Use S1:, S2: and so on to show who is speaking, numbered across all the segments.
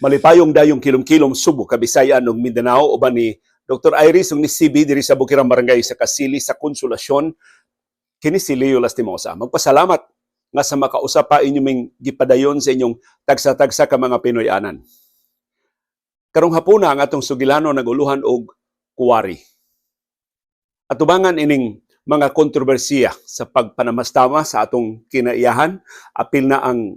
S1: Malipayong dayong kilom-kilom Subo, Kabisayan ug Mindanao uban ni Dr. Iris ug ni CB diri sa Bukirang Barangay sa Kasili sa Konsolasyon. Kini si Leo Lastimosa. Magpasalamat nga sa makausap pa inyong gipadayon sa inyong tagsa-tagsa ka mga Pinoyanan. Karong hapuna ang atong sugilano naguluhan og kuwari. Atubangan ining mga kontrobersiya sa pagpanamastama sa atong kinaiyahan, apil na ang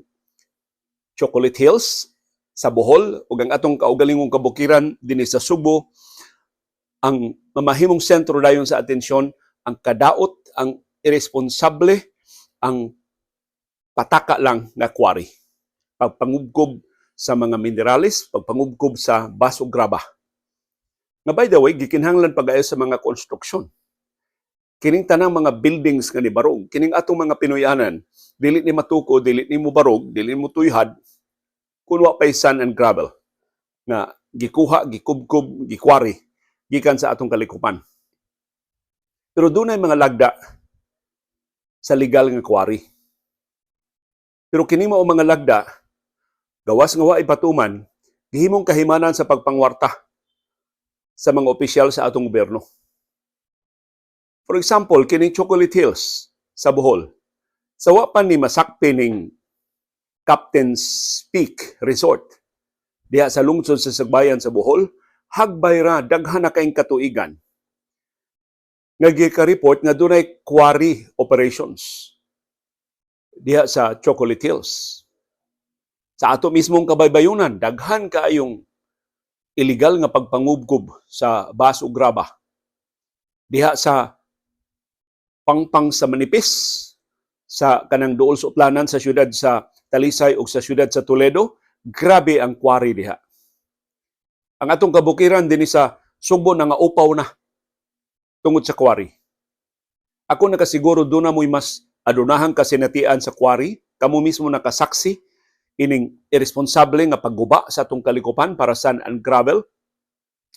S1: Chocolate Hills sa Bohol ug ang atong kaugalingong kabukiran dinhi sa Subo. Ang mamahimong sentro dayon sa atensyon ang kadaot, ang irresponsable, ang pataka lang nga quarry. Pagpangubkob sa mga mineralis, pagpangubkob sa baso graba. Nga by the way, gikinahanglan pag-ayo sa mga konstruksyon. Kining tanang mga buildings nga ni barog, kining atong mga Pinoyanan, dili ni matuko, dili ni mo barog, dili mo tuyhad, kunwa pa'y sand and gravel nga gikuha, gikubkob, gikwari gikan sa atong kalikupan. Pero dunay mga lagda sa legal nga quarry. Pero kini mao mga lagda gawas nga wa ipatuman, gihimong kahimanan sa pagpangwarta sa mga opisyal sa atong gobyerno. For example, kining Chocolate Hills sa Bohol. Sa wa pa ni masakpi ning Captain's Peak Resort diha sa lungsod sa Sagbayan sa Bohol, hagbay ra daghan na kaayong katuigan nga gika-report nga dunay quarry operations diha sa Chocolate Hills. Sa ato mismong kabaybayunan, daghan kaayong illegal nga pagpangubkob sa baso graba diha sa Pangpang sa Manipis, sa kanang duol sa Uplanan sa siyudad sa Talisay ug sa siyudad sa Toledo. Grabe ang quarry diha. Ang atong kabukiran dinhi sa Subo na nga upaw na tungod sa quarry. Ako nakasiguro doon na mo'y mas adunahang kasinatian sa quarry. Kamu mismo nakasaksi ining irresponsable nga pagguba sa atong kalikupan para sand and gravel.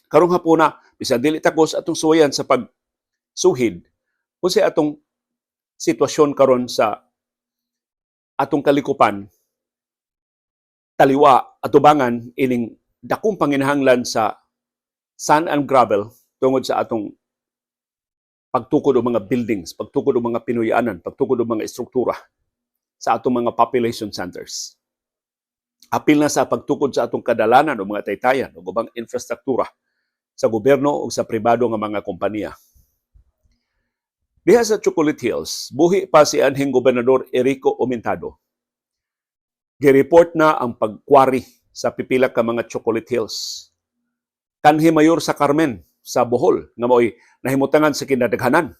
S1: Karong hapuna, bisan dili takos atong suwayan sa pagsuhid kung sa atong sitwasyon karon sa atong kalikupan, taliwa atubangan ining dakong panginahanglan sa sand and gravel tungod sa atong pagtukod og mga buildings, pagtukod og mga Pinoyanan, pagtukod og mga estruktura sa atong mga population centers. Apil na sa pagtukod sa atong kadalanan o mga taytayan o ubang infrastruktura sa gobyerno o sa pribado nga mga kompanya. Diha sa Chocolate Hills, buhi pa si anhing Gobernador Erico Omentado. Gireport na ang pagkwari sa pipila ka mga Chocolate Hills. Kanhi Mayor sa Carmen sa Bohol nga mo'y nahimutangan sa kinadaghanan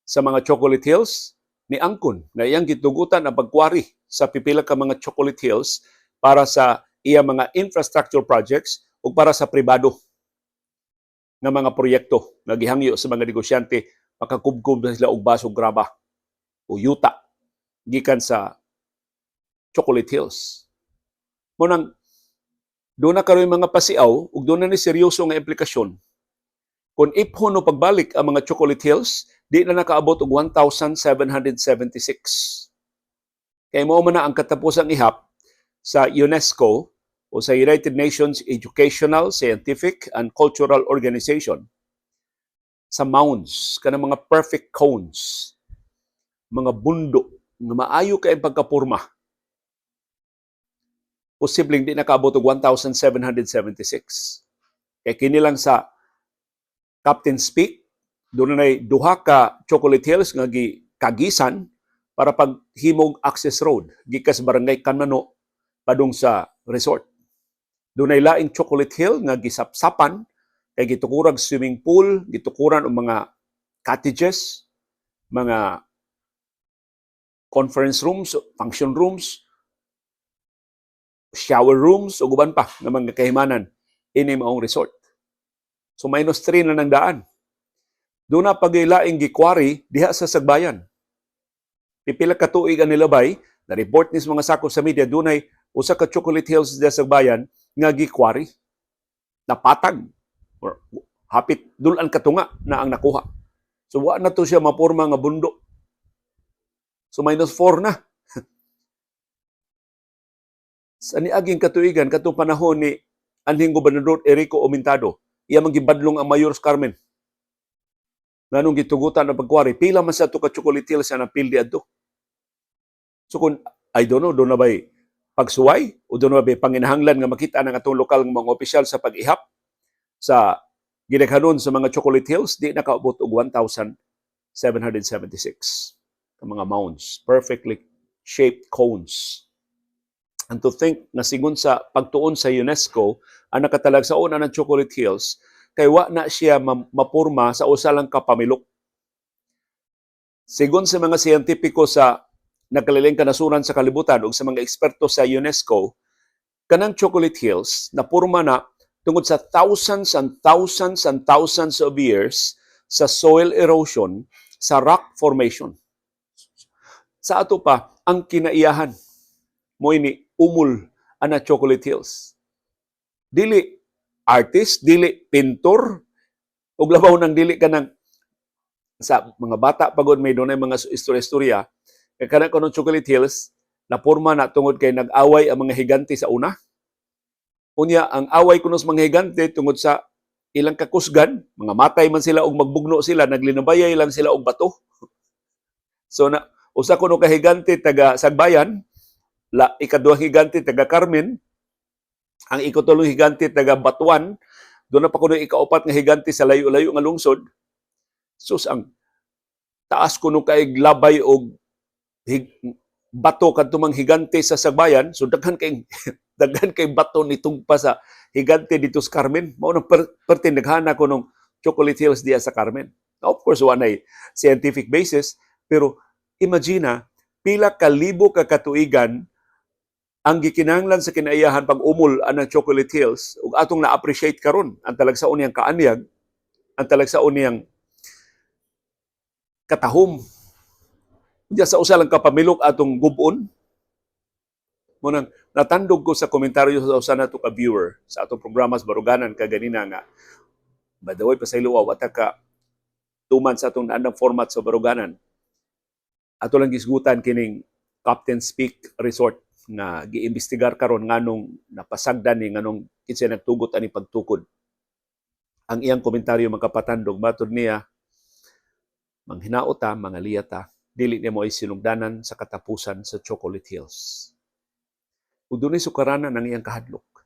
S1: sa mga Chocolate Hills ni Angkon na iyang gitugutan ang pagkwari sa pipila ka mga Chocolate Hills para sa iya mga infrastructure projects o para sa pribado nga mga proyekto nga gihangyo sa mga negosyante makakubkob na sila og baso graba o yuta gikan sa Chocolate Hills. Munang doon na karoy mga pasiaw ug doon na ni seryoso nga implikasyon. Kung iphon o pagbalik ang mga Chocolate Hills, di na nakaabot og 1,776. Kaya mo man na ang katapusang ihap sa UNESCO o sa United Nations Educational, Scientific and Cultural Organization sa mounds, kanang mga perfect cones, mga bundok nga maayo kay pagkapurma. Posibleng di nakaabot og 1,776. Kaya kini lang sa Captain's Peak, doon na duha ka Chocolate Hills nga kagisan para paghimog access road gikas barangay Kanmano padung sa resort. Doon ay laing Chocolate Hill nga gisapsapan kay gitukurag swimming pool, gitukuran og mga cottages, mga conference rooms, function rooms, shower rooms ug uban pa nga mga kahimanan ini maong resort. So -3 na nang daan. Doon na pagilaing gikwari diha sa Sagbayan. Pipila ka tuig ang nilabay, na-report ni mga sakop sa media, doon ay usa ka Chocolate Hills diha sa Sagbayan nga gikwari. Napatag. Or hapit dulan katunga na ang nakuha. So wa na to siya maporma nga bundok. So -4 na. Sa niaging katuigan katong panahon ni anhing Gobernador Erico Omentado, iya man gibadlong ang Mayor Carmen. Nganong gitugutan ang pagkuwari, pila man sa ito ka chocolate hills na napildi adto. So kung, I don't know, doon na ba'y pagsuway o doon na ba'y panginahanglan nga makita ng atong lokal ng mga opisyal sa pag-ihap sa ginaghanon sa mga chocolate hills, di nakaabot og 1,776 ang mga mounds, perfectly shaped cones. And to think na sigun sa pagtuon sa UNESCO, ang nakatalag sa una ng chocolate hills, kay wa na siya mapurma sa usa lang ka pamilok. Sigun sa mga siyentipiko sa nagkaliling kanasuran sa kalibutan ug sa mga eksperto sa UNESCO, kanang chocolate hills na purma na tungod sa thousands and thousands and thousands of years sa soil erosion, sa rock formation. Sa ato pa, ang kinaiyahan mo ini umul ana chocolate hills. Dili artist, dili pintor, ug labaw nang dili ka ng sa mga bata pagod may dunay mga istorya-istorya kay kana kuno chocolate hills na porma na tungod kay nag-away ang mga higante sa una. Unya ang away kuno sa mga higante tungod sa ilang kakusgan, mga matay man sila og magbugno sila, naglinabayay lang sila og bato. So na usa kuno ka higante taga Sagbayan, ikaduhang higante taga Carmen, ang ikatulong higante taga Batuan, doon na pa kuno ikaapat nga higante sa layo-layo nga lungsod. Sus ang taas kuno kay labay og bato kadto mang higante sa Sagbayan, so daghan kay daghan kay bato nitong pa sa higante dito sa Carmen. Mao nang perti naghana ko nung chocolate hills diya sa Carmen. Now, of course, wanay scientific basis, pero imagine pila ka libo ka katuigan ang gikinahanglan sa kinaiyahan pag-umol anang chocolate hills ug atong na-appreciate karon ang talagsaon niyang kaanyag, ang talagsaon niyang katahom. Diya sa usa lang ka pamilok atong gubon. Munang natandog ko sa komentaryo sa usa nato ka viewer sa atong programa sa Baruganan kaganina nga by the way pasaylo wata ka tuman sa atong naandang format sa Baruganan. Ato lang gisgutan kining Captain's Peak Resort nga giimbestigar karon nganong napasagdan ni nganong kinsa nagtugot ani pagtukod. Ang iyang komentaryo magkapatandog matud niya manghinaot ta, mangaliyat ta, dili niya mo ay sinugdanan sa katapusan sa Chocolate Hills. Ug dunay sukaranan ang iyang kahadlok.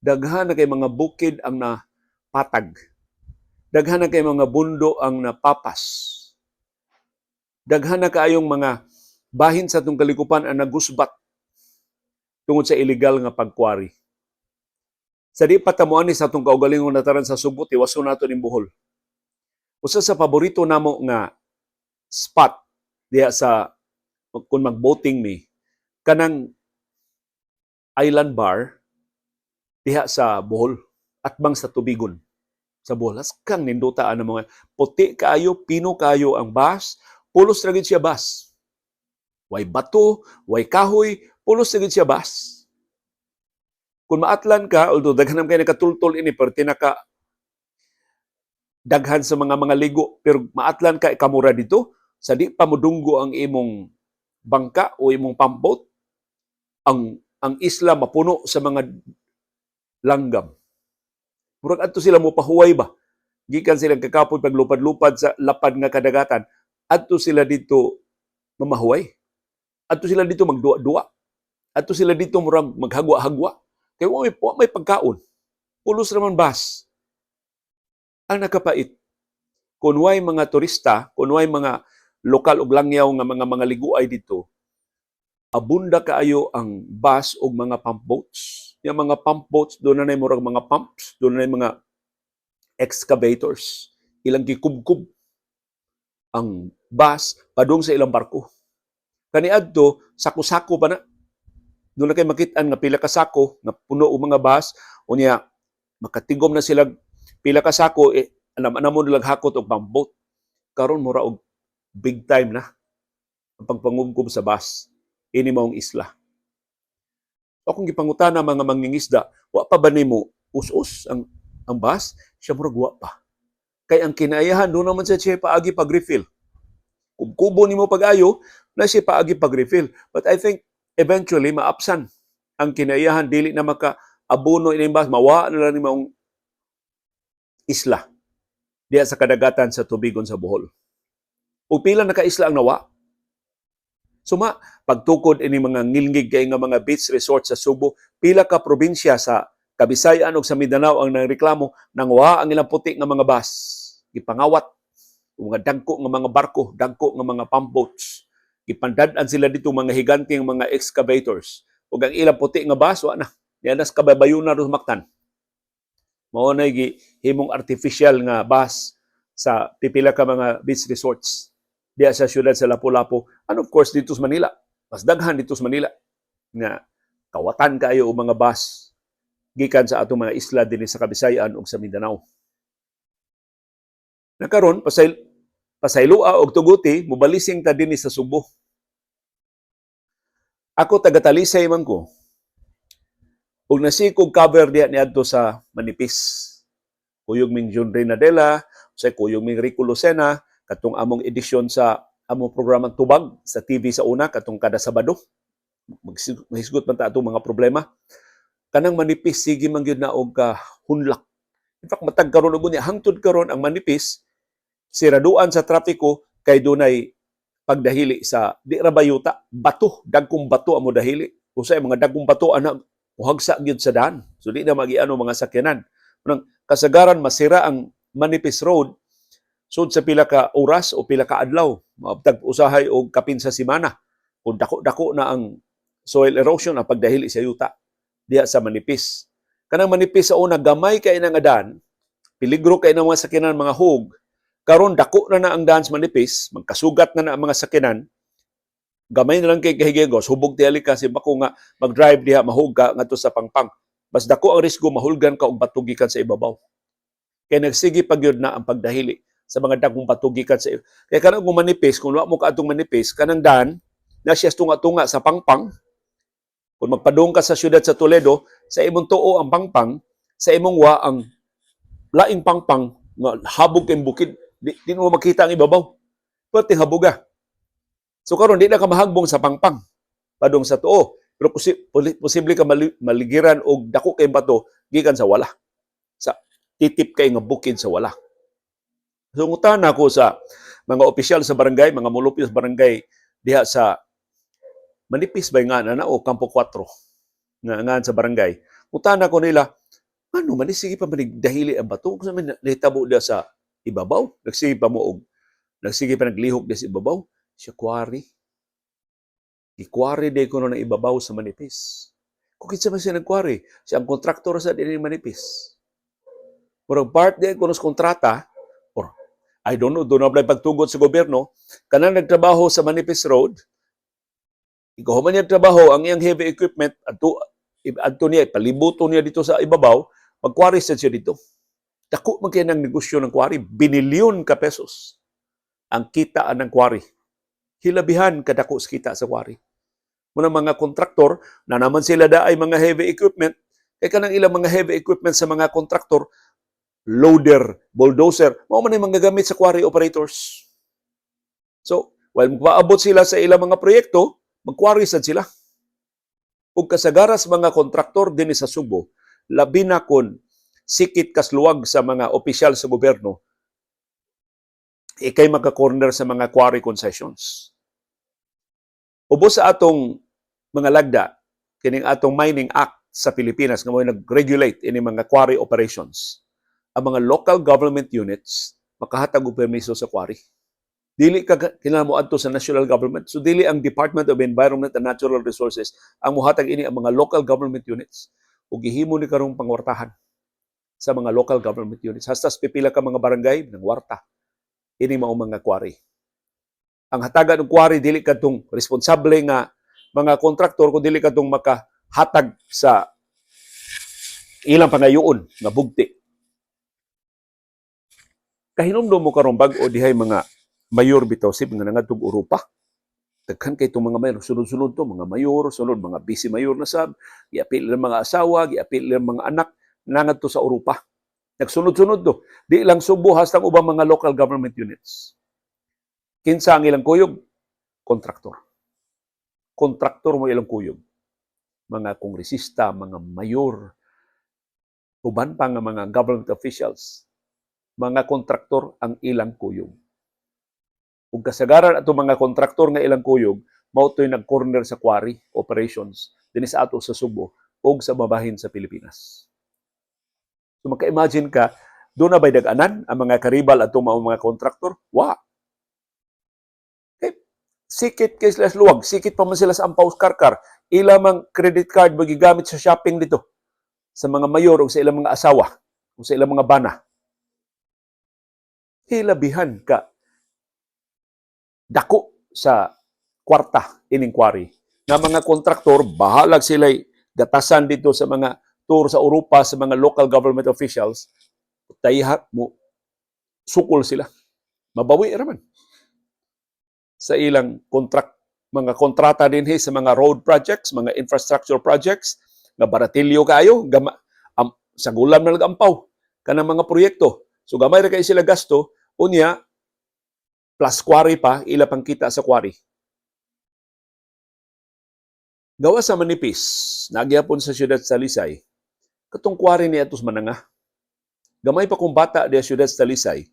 S1: Daghan na kay mga bukid ang napatag. Daghan na kay mga bundo ang napapas. Daghan na kaayong mga bahin sa atong kalikupan ang nagusbat tungod sa illegal nga pagkwari. Sa di patamuan ni sa atong kaugalingong nataran sa Subo, tiwason nato ning Bohol. Usa sa paborito namo nga spot diya sa kung mag-boating mi, kanang island bar diha sa Bohol, atbang sa tubigon sa Bohol. Kang nindutaan ng mga puti kaayo, pino kaayo ang bus, pulos ra gid siya bus. Way bato, way kahoy, pulos ra gid siya bus. Kung maatlan ka, although daghan kay nakatultol ini pero tinaka daghan sa mga ligo, pero maatlan ka ikamura dito, sa di pa modunggo ang imong bangka o imong pump boat, ang isla mapuno sa mga langgam. Murag adto sila mo pahuway ba? Gikan silang kakapoy paglupad-lupad sa lapad nga kadagatan, adto sila dito mamahuway. Adto sila dito magduwa-duwa. Adto sila dito murag maghagwa-hagwa. Kaya may pagkaon. Pulos naman bas. Ang nakapait, kung way mga turista, kung way mga lokal ug langyaw nga mga liguay dito, abunda kaayo ang bus ug mga pump boats. Yung mga pump boats, doon na murag mga pumps, doon na mga excavators. Ilang gikubkub ang bus padung sa ilang barko. Kaniadto, sako-sako pa na. Doon na kayo makitaan nga pila ka sako, nga puno o mga bus, unya makatigom na sila pila ka sako, alam mo nilang hakot o pump boat. Karon mura og big time na ang pagpangugkob sa bus. Ini maong isla. Akong gipangutana mga mangingisda, wa pa ba nimo us-us ang bus? Siya murag wa pa. Kay ang kinaayahan doon naman siya paagi pag-refill. Kung kubo nimo pag-ayo, na siya paagi pag-refill. But I think eventually maapsan ang kinaiyahan dili na maka-abono ining bas, mawa na lang ni maong isla diya sa kadagatan sa tubigon sa Bohol. O pila na ka isla ang nawa. Suma, pagtukod ini mga ngilngig kay nga mga beach resort sa Subo, pila ka probinsya sa Kabisayan ug sa Mindanao ang nangreklamo nang wa ang ilang puti nga mga bus. Gipangawat mga dagko nga mga barko, dagko nga mga pump boats. Gipandad-an sila dito mga higanteng mga excavators. Ug ang ilang puti nga bus, wa na. Yan nas kababayon na rumaktan. Mao na himong artificial nga bus sa pipila ka mga beach resorts diya sa syudad sa Lapu-Lapu. And of course, dito sa Manila. Mas daghan dito sa Manila. Nga kawatan kayo o mga bus gikan sa atong mga isla din sa Kabisayan o sa Mindanao. Nakaroon, pasaylua o tuguti, mubalising ta din sa Subo. Ako taga-Talisay man ko. Ug nasikog cover diya niadto sa Manipis. Kuyog ming John Renadela, sa kuyog ming Rico Lucena, katong among edisyon sa among programang Tubag sa TV sa una, katong kada Sabado. Mahisgot man ta atong mga problema. Kanang Manipis, sige man yun na og hunlak. In fact, matag karon og niya, hangtod karon ang Manipis, siraduan sa trapiko, kay dunay pagdahili sa di ra bayuta, bato, dagkong bato amo dahili. Usay mga dagkong bato ana uhagsa gyud sa daan. So di na magiano mga sakyanan. Nang kasagaran masira ang Manipis Road sud sa pila ka oras o pila ka adlaw, maabtag usahay og kapin sa semana. Kung dako-dako na ang soil erosion ang pagdahili sa yuta diya sa Manipis. Kanang Manipis sa una gamay kay na nga daan, peligro kay na mga sakyanan mga hug. Karon dako na ang daan sa Manipis, magkasugat na ang mga sakyanan. Gamay na lang kay kahigegos, hubog tiyali kasi bako nga mag-drive diha mahug ka ngadto sa pangpang. Mas dako ang risgo mahulgan ka og batugikan sa ibabaw. Kay nagsige pagyud na ang pagdahili sa mga dagkong batugikan sa ibabaw. Kay kanang kung Manipis, kung wa mo ka atong Manipis, kanang daan na siya tunga-tunga sa pangpang. Kung magpadung ka sa siyudad sa Toledo, sa imong tuo ang pangpang, sa imong wa ang laing pangpang nga habog kay bukid, di mo makita ang ibabaw. Pati habuga. So karon di na ka mahagbong sa pangpang padung sa tuo, pero posible ka maligiran og dako kay bato gikan sa wala. Sa titip kay nga bukid sa wala. So ngutan ako sa mga opisyal sa barangay, mga mulupyo sa barangay diha sa Manipis ba nga na o Campo 4 nga sa barangay. Ngutan ako nila, ano man sige pa manigdahili ang bato kung sa man nahitabo dia sa ibabaw, nagsige pa naglihok dia sa ibabaw, siya quarry. I-quarry day ko na ng ibabaw sa Manipis. Kung kinsa man siya nag-quarry, siya ang kontraktor sa din Manipis. Murag part day ko nos kontrata, or I don't know, doon na pagtugot sa gobyerno, kanang nagtrabaho sa Manipis Road, ikaw man niya trabaho, ang iyang heavy equipment, adto niya, palibuto niya dito sa ibabaw, mag-quarry siya dito. Dako man kaya ng negosyo ng quarry, binilyon ka pesos ang kitaan ng quarry. Hilabihan kadako sa kita sa quarry. Muna mga kontraktor, na naman sila ay mga heavy equipment, kaya kanang ilang mga heavy equipment sa mga kontraktor, loader, bulldozer, mao man yung mga gamit sa quarry operators. So, while magpaabot sila sa ilang mga proyekto, mag-quarry sad sila. Ug kasagaras mga kontraktor din sa Subo, labi na kon sikit kasluwag sa mga opisyal sa gobyerno, ikay magka-corner sa mga quarry concessions. Ubos sa atong mga lagda, kining atong Mining Act sa Pilipinas nga mo nag-regulate ini mga quarry operations. Ang mga local government units makahatag og permiso sa quarry. Dili ka kinahanglan mo adto sa national government. So dili ang Department of Environment and Natural Resources ang muhatag ini ang mga local government units. Ug gihimo ni karong pangwartahan sa mga local government units. Hastas pipila ka mga barangay ng warta. Ini mao mga quarry. Ang hatagan ng quarry dili kadtong responsable nga mga kontraktor kung dili kadtong makahatag sa ilang pangayoon nga bugti. Kahinumdum mo karong bag-o dihay mga mayor bitaw sib nga nangadtong Europa. Daghan kay itong mga mayor, sunod-sunod to, mga mayor, sunod mga vice mayor na sab, giapil ng mga asawa, giapil ng mga anak, nangadto sa Europa. Nagsunod-sunod to. Di lang Subo, hastang ubang mga local government units. Kinsa ang ilang kuyog? Kontraktor. Kontraktor mo ilang kuyog. mga kongresista, mga mayor, uban pa nga mga government officials, mga kontraktor ang ilang kuyog. Ug kasagaran ato mga kontraktor nga ilang kuyog, mao to'y nag-corner sa quarry operations dinhi sa ato sa Subo ug sa babahin sa Pilipinas. So maka-imagine ka, doon na ba'y dag-anan ang mga karibal at mga kontraktor? Wa. Okay. Sikit kay sila luwag, sikit pa man sila sa ampaw karkar. Ila mang credit card magigamit sa shopping dito sa mga mayor o sa ilang mga asawa o sa ilang mga bana. Hilabihan ka dako sa kwarta ining quarry. Nga mga kontraktor, bahalag sila'y gatasan dito sa mga tour sa Europa, sa mga local government officials, tayihat mo, sukol sila. Mabawi raman sa ilang mga kontrata din sa mga road projects, mga infrastructure projects, nga baratilyo kayo, sa gulam na nag-ampaw kanang mga proyekto. So gamay ra kay sila gasto, unya plus quarry pa, ila pang kita sa quarry. Gawa sa manipis, nagyapon sa siyudad sa Talisay, katong quarry ni atos Mananga. Gamay pa kung bata di siyudad sa Talisay,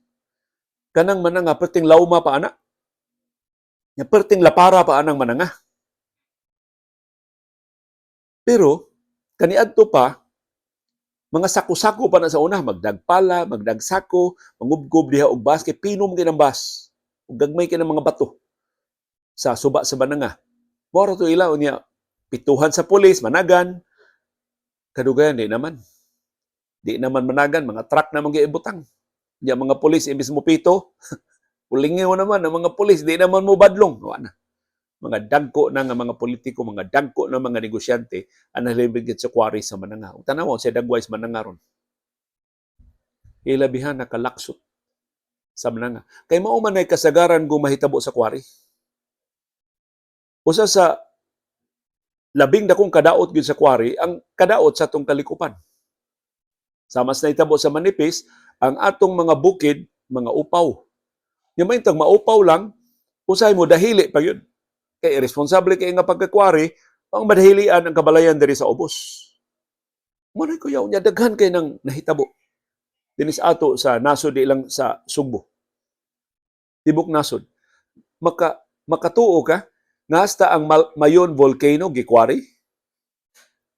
S1: kanang Mananga, perting lauma pa ana. Perting lapara pa anang Mananga. Pero, kaniadto pa, mga sako-sako pa na sa una, magdagpala, magdagsako, mangubgob diha og bas, kay pinom kinang bas, ug gagmay kinang mga bato sa suba sa Mananga. Moro to ila unya pituhan sa pulis, managan, kadugayan, di naman. Di naman managan, mga truck na mag-iibutang. Diya mga pulis, imbis mo pito, ulingin mo naman, ang mga pulis, di naman mo badlong. Wala na. Mga dagko na nga mga politiko, mga dagko na mga negosyante, ang nalibigit sa quarry sa Mananga. Tanaw, sa Dagway sa Mananga ron. Ilabihan nakalaksot sa Mananga. Kay mao man ay kasagaran kung mahitabo sa quarry. Usa sa labing dakong kadaot gyud sa quarry, ang kadaot sa atong kalikupan. Sa mas nahitabo sa manipis, ang atong mga bukid, mga upaw. Yung may tag maupaw lang, usay mo dahili pa yun. Kay irresponsible kay nga pagka-quarry, ang madahilian ang kabalayan diri sa ubos. Manay kuyaw niya, daghan kay nang nahitabo. Dinis ato sa nasod ilang sa Sugbo. Tibok nasod. Makatuo ka, nga hasta ang Mayon Volcano, gikwari.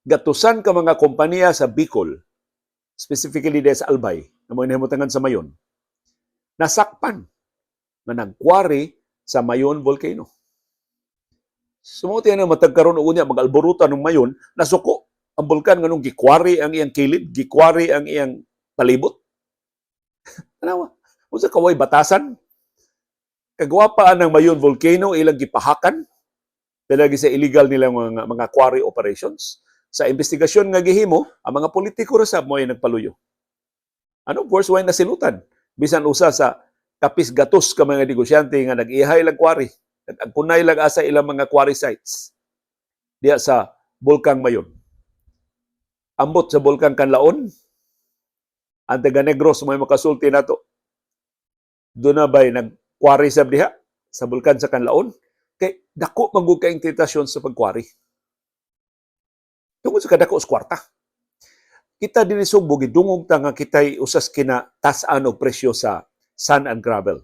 S1: Gatusan ka mga kompanya sa Bicol, specifically dahil sa Albay, na mga nahimutangan sa Mayon, nasakpan na nagkwari sa Mayon Volcano. Sumuti na matagkaroon unya mag-alboruta ng Mayon, nasuko ang bulkan nganong gikwari ang iyang kilid, gikwari ang iyang palibot. Ano? Unsa kaway batasan? Kagwapaan ng Mayon Volcano ilang gipahakan dalagi sa illegal nilang mga quarry operations. Sa investigasyon nga gihimo, ang mga politiko rasab mo ay nagpaluyo. Ano? Of course, way nasilutan. Bisan usa sa kapis gatos ka mga negosyante nga nag-ihay lang quarry. Nag-agkunay lang asa ilang mga quarry sites diya sa Bulkang Mayon. Ambot sa Bulkang Kanlaon, ang taga Negros may makasulti nato. Doon na ba'y nag-quarry sab diha sa Bulkan sa Kanlaon? Kay dako magug ka invitasyon sa pagkwari. Tungod sa kadako sa kwarta. Kita dinhi Sugbo gidungog ta nga kitay usas kina tas-an og presyo sa sand and gravel.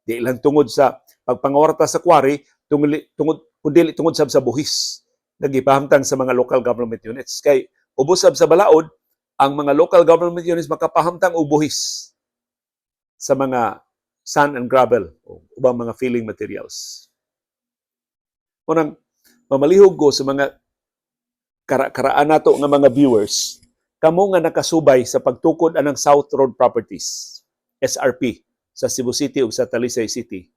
S1: Di lang tungod sa pagpangawarta sa quarry, tungod sab sa buhis nagipahamtang sa mga local government units. Kay ubos sab sa balaod, ang mga local government units makapahamtang og buhis sa mga sand and gravel o ubang mga filling materials. Unang mamalihog ko sa mga karaan nato nga mga viewers, kamo nga nakasubay sa pagtukod anang South Road Properties, SRP, sa Cebu City ug sa Talisay City.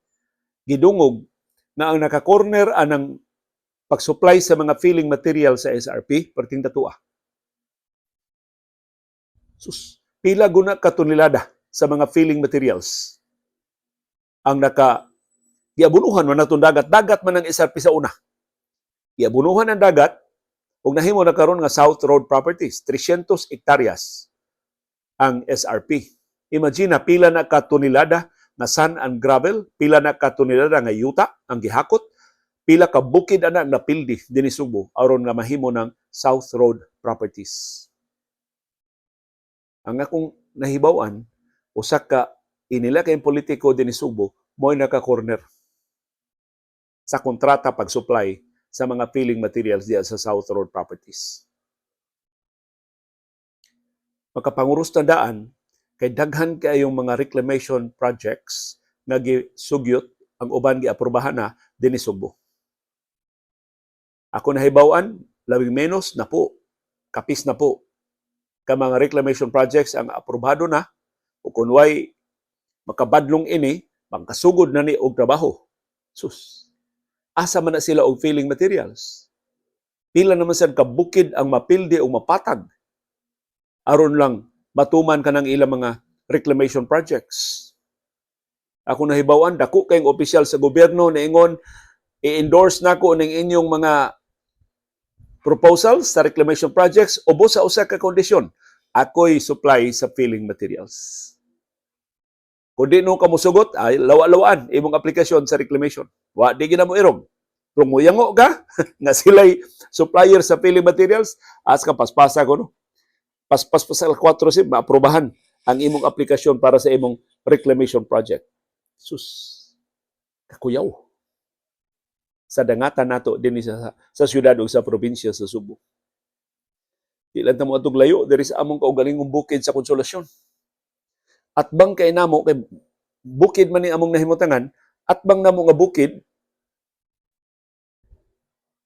S1: Gidungog na ang naka-corner anang pag-supply sa mga filling material sa SRP, perting datua. Sus, pila guna katonelada sa mga filling materials ang giabunuhan man natong dagat man ang SRP sa una. Giabunuhan ang dagat ug nahimo na karon nga South Road Properties, 300 hektaryas ang SRP. Imagine pila na katonelada na sand and gravel, pila na katonelada nga yuta ang gihakot, pila ka bukid ana napildi dinhi Subo aron nga mahimo ng South Road Properties. Ang akong nahibaw-an, usa ka inila kay politiko dinhi Subo mo'y naka-corner sa kontrata pag-supply sa mga filling materials diya sa South Road Properties. Makapangurus tandaan kay daghan kayong mga reclamation projects nga gisugyot ang uban giaprubahan na dinhi Subo. Ako nahibaw-an, labing menos na po, kapis na po, ka mga reclamation projects ang aprobado na o kung way makabadlong ini, magkasugod na ni og trabaho. Sus, asa man na sila og filling materials. Pila naman sad kabukid ang mapildi o mapatag aron lang matuman ka ng ilang mga reclamation projects. Ako nahibaw-an, dako kayong opisyal sa gobyerno na ingon, i-endorse nako ning inyong mga proposals sa reclamation projects ubos sa usa ka kondisyon. Ako'y supply sa filling materials. Kung di no kamusugot, ay lawa-lawaan imong aplikasyon sa reclamation. Wa di gina mo irong. Kung muyango ka, nga sila'y supplier sa filling materials, as ka paspasa ko, no? Paspas pa sa 4 maaprobahan ang imong aplikasyon para sa imong reclamation project. Sus, kakuyaw. Sa dangatan nato din sa syudad o sa probinsya sa Subo. Di lang tamo atong layo diri sa among kaugalingong bukid sa Konsolasyon. At bang kay namo kay bukid man ni among nahimutangan, at bang namo nga bukid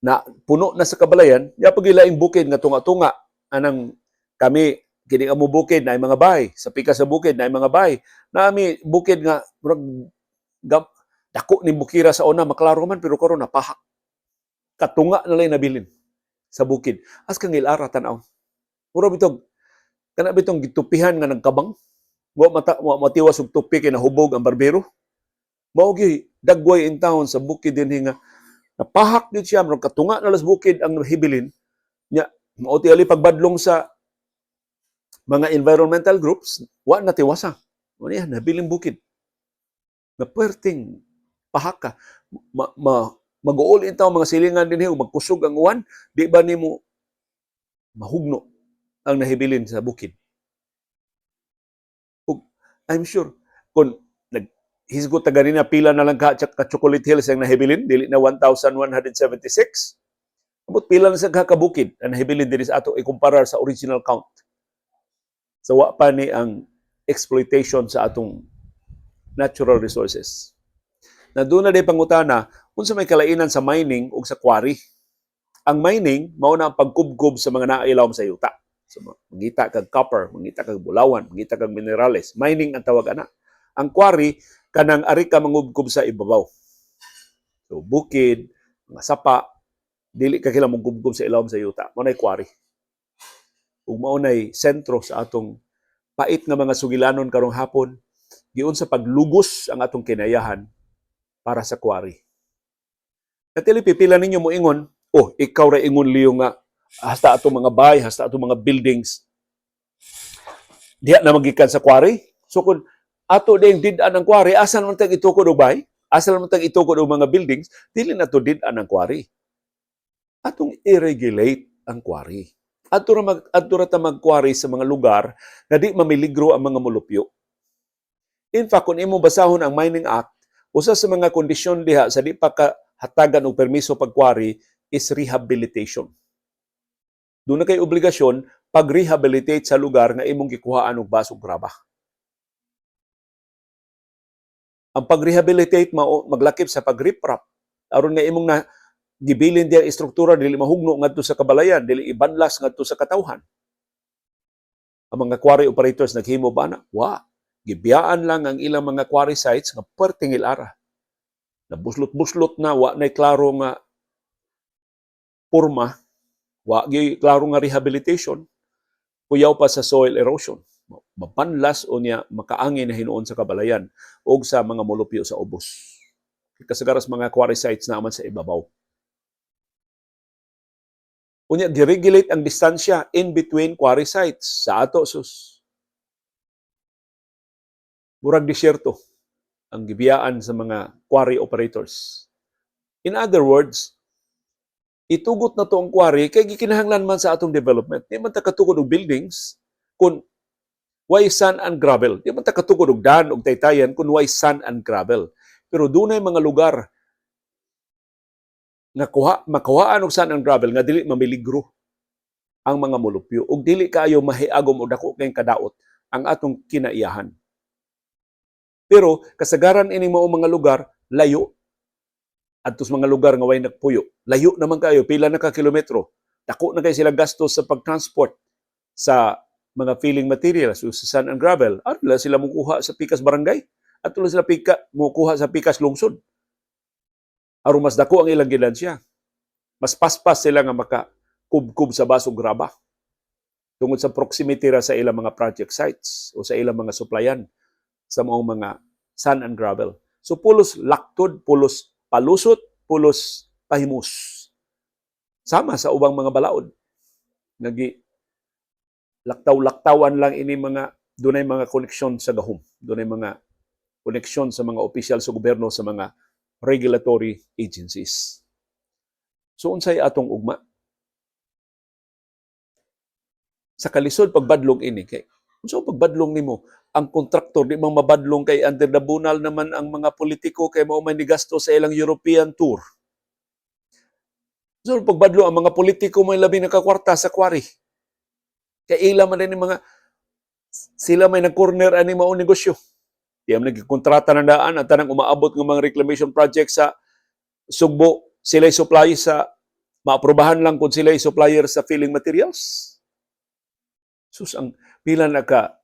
S1: na puno na sa kabalayan, ya pagilaing bukid nga tunga-tunga anang kami kini amo bukid na mga bahay, sa pika sa bukid na mga bahay. Nami bukid nga dako ni bukira sa una maklaro man pero karon napahak. Katunga na lang nabilin sa bukid. As kang ilara tan-aw. Puro bitog kana bitong gitupihan nga nagkabang. Wa matiwas og tupi kay nahubog ang barbero. Mao gyud dagway in town sa bukid dinhi nga napahak gyud siya pero katunga na las bukid ang hibilin nya mao ti ali pagbadlong sa mga environmental groups wa natiwasa. Mo niya nabiling bukid. Na puwerteng pahaka mag-uol intaw mga silingan dinhi ug magkusog ang uwan, di ba nimo mahugno ang nahibilin sa bukid. Ug I'm sure kung naghisgot ta ganina pila na lang ka Chocolate Hills ang nahibilin, dili na 1,176. Amot pila na sa kabukid ang nahibilin diri sa ato ikumparar sa original count. So wa pa ni ang exploitation sa atong natural resources. Na doon na day pangutana, unsa may kalainan sa mining o sa quarry. Ang mining, mao na ang pagkubkob sa mga nailawom sa yuta. So, mangita kag copper, mangita kag bulawan, mangita kag minerales. Mining ang tawag ana. Ang quarry, kanang ari ka mangubkob sa ibabaw. So, bukid, mga sapa, dili ka kailang mangubkob sa ilawom sa yuta. Mao nay quarry. Ug mao nay sentro sa atong pait nga mga sugilanon karong hapon, giun sa paglugos ang atong kinayahan para sa quarry. Natili pipila ninyo mo ingon, oh, ikaw ra ingon liyo nga hasta atong mga bahay, hasta atong mga buildings diha na magikan sa quarry. So kung ato ding did-an ang quarry, asa naman tag itukod og bahay? Asa naman tag itukod og mga buildings? Dili na to did-an ang quarry. Atong i-regulate ang quarry. Ato ra ta mag-quarry sa mga lugar na di mamiligro ang mga mulupyo. In fact, kung imo basahon ang Mining Act, usa sa mga kondisyon diha sa di pa kahatagan og permiso pag-quarry is rehabilitation. Doon na kay obligasyon pag-rehabilitate sa lugar nga imong gikuhaan og basog graba. Ang pag-rehabilitate maglakip sa pag-riprap aron nga imong na gibilin diya istruktura dili mahugno ngadto sa kabalayan, dili ibanlas ngadto sa katawhan. Ang mga quarry operators naghimo ba na? Wa. Gibiyaan lang ang ilang mga quarry sites nga perting ilara. Nabuslot-buslot na, wa na'y klaro nga porma, wa gyud klaro nga rehabilitation, kuyaw pa sa soil erosion. Mapanlas o niya makaangin na hinuon sa kabalayan o sa mga molupyo sa ubos. Kasagaras mga quarry sites naman sa ibabaw. Unya, giregulate ang distansya in between quarry sites. Sa ato, sus. Murag disyerto ang gibiyaan sa mga quarry operators. In other words, itugot na to ang quarry kay gikinahanglan man sa atong development. Di man ta katugod og buildings kun why sand and gravel. Di man ta katugod og daan og taytayan kun why sand and gravel. Pero dunay mga lugar nga makuhaan og sand and gravel nga dili mamiligro ang mga molupyo ug dili kaayo mahiagom o dako kay kadaot ang atong kinaiyahan. Pero kasagaran ining mao mga lugar layo adto sa mga lugar nga way nagpuyo. Layo naman kayo, pila na ka kilometro. Dako na kayo sila gastos sa pagtransport sa mga filling materials o sa sand and gravel. Adto sila mukuha sa pikas barangay. Adto sila mukuha sa pikas lungsod. Aron mas dako ang ilang gidansya. Mas paspas sila nga makakubkub sa basog graba. Tungod sa proximity ra sa ilang mga project sites o sa ilang mga supplyan sa mga sand and gravel. So pulos laktod, pulos palusot, pulos pahimus. Sama sa ubang mga balaod. Laktaw-laktawan lang ini dunay mga koneksyon sa gahom. Dunay mga koneksyon sa mga opisyal sa gobyerno sa mga regulatory agencies. So unsay atong ugma? Sa kalisod pagbadlong ini kay unsa pagbadlong nimo? Ang kontraktor di mang mabadlong kay under the bunal naman ang mga politiko kay mao man nigasto sa ilang European tour. So pagbadlong ang mga politiko may labi nakakwarta sa quarry. Kay ila man din mga sila may nag-corner ani mao negosyo. Di man nagkontrata na daan at tanang umaabot ng mga reclamation project sa Sugbo, sila supply sa maaprobahan lang kung sila supplier sa filling materials. Sus ang pila na ka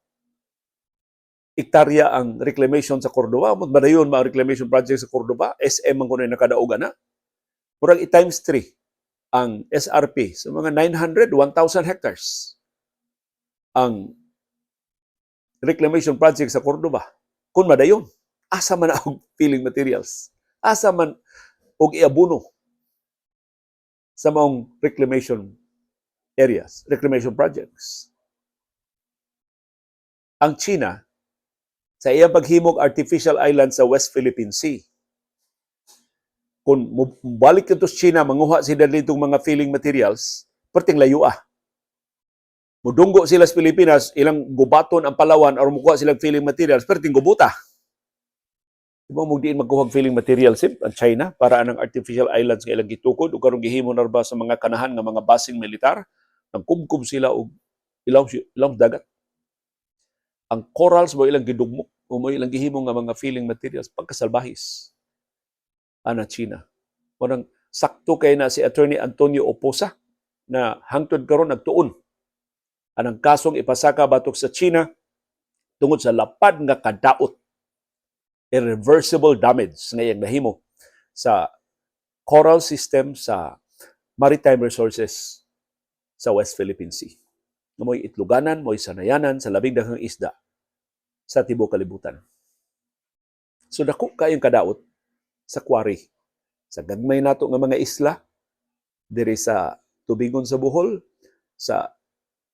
S1: hektarya ang reclamation sa Cordova. Madayon mga reclamation project sa Cordova. SM ang kuno'y nakadaoga na. Murag i-times 3 ang SRP. So mga 900, 1,000 hectares ang reclamation project sa Cordova. Kung madayon, asa man og filling materials. Asa man og iabuno sa maong reclamation areas, reclamation projects. Ang China, sa iyang paghimog artificial island sa West Philippine Sea. Kung balik ito sa China, manguha sila ditong mga filling materials, perting layo Mudunggo sila sa Pilipinas, ilang gubaton ang Palawan, o mukuha silang filling materials, perting gubuta. Diba mo diin magkuhag filling materials ang China para anang artificial islands nga ilang gitukod o karong gihimo na ba sa mga kanahan nga mga basing militar, nagkubkub sila og ilaw dagat. Ang corals mo ilang gidugmok o mo ilang gihimo nga mga filling materials pagkasalbahis ana China. Munang sakto kay na si Attorney Antonio Oposa na hangtod karon nagtuon anang kasong ipasaka batok sa China tungod sa lapad nga kadaot, irreversible damage nga iyang nahimo sa coral system sa maritime resources sa West Philippine Sea. Mo'y itluganan, mo'y sanayanan sa labing daghang isda sa tibuok kalibutan. So dako kayong kadaot sa quarry. Sa gagmay nato nga mga isla, diri sa Tubigon sa Bohol, sa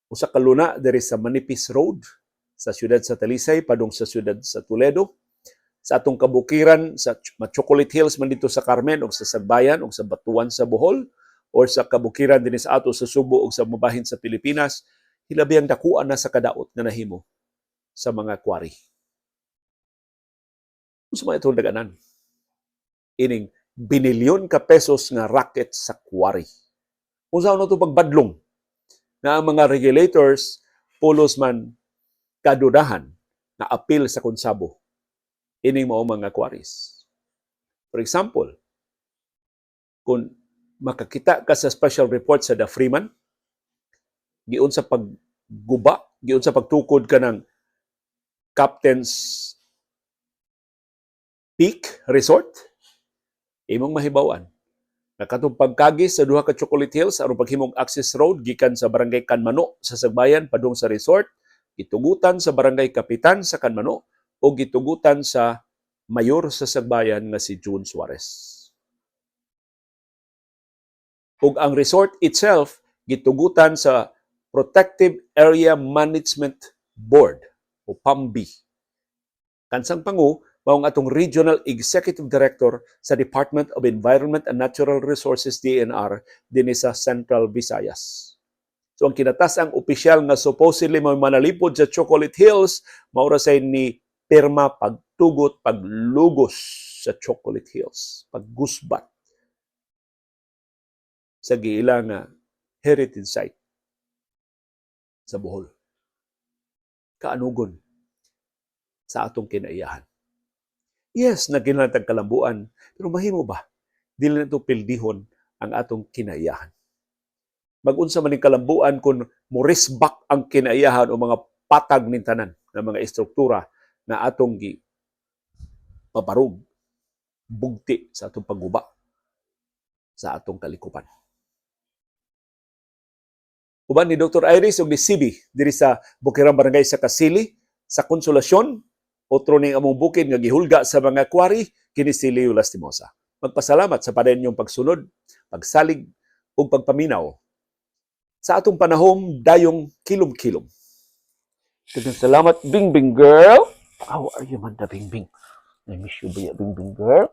S1: usa ka luna diri sa Manipis Road, sa siyudad sa Talisay, padung sa siyudad sa Toledo, sa atong kabukiran, sa Chocolate Hills man dito sa Carmen, o sa Sagbayan, o sa Batuan sa Bohol, o sa kabukiran din sa ato sa Subo o sa mabahin sa Pilipinas, hilabi ang dakuan na sa kadaot na nahimo sa mga quarry. Kung sa mga itong daganan, ining binilyon ka pesos nga racket sa quarry. Kung saan ito pagbadlong na ang mga regulators pulos man kadudahan na appeal sa konsabo ining mao mga quarries. For example, kung makakita ka sa special report sa The Freeman, giun sa pagguba, giun sa pagtukod ka ng Captain's Peak Resort, imong mahibawan na katong pagkagis sa duha ka Chocolate Hills aron paghimong access road gikan sa barangay Kanmano sa Sagbayan padung sa resort, gitugutan sa barangay Kapitan sa Kanmano o gitugutan sa mayor sa Sagbayan nga si June Suarez. Ug ang resort itself gitugutan sa Protective Area Management Board o PAMB. Kansang pangu mao ang atong Regional Executive Director sa Department of Environment and Natural Resources DNR dinhi sa Central Visayas. So ang kinatas-ang opisyal nga supposedly may manalipod sa Chocolate Hills, maura say ni pirma pagtugot, paglugos sa Chocolate Hills, paggusbat sa giilang heritage site sa Bohol. Kaanugon sa atong kinaiyahan. Yes, naginatag kalambuan, pero mahimo ba? Dili na ito pildihon ang atong kinaiyahan. Mag-unsa man ning kalambuan kung morisbak ang kinaiyahan o mga patag ning tanan ng mga estruktura na atong gi paparug, bugti sa atong pagguba sa atong kalikupan. Uban ni Dr. Iris ug ni CB diri sa Bukirang Barangay sa Kasili sa Konsolasyon, otro ning among bukid nga gihulga sa mga kwari kini si Leo Lastimosa. Magpasalamat sa padayon yung pagsunod, pagsalig ug pagpaminaw sa atong panahom dayong kilom-kilom. Salamat, Bingbing girl. How are you, Manda Bingbing? I miss you, Bingbing girl.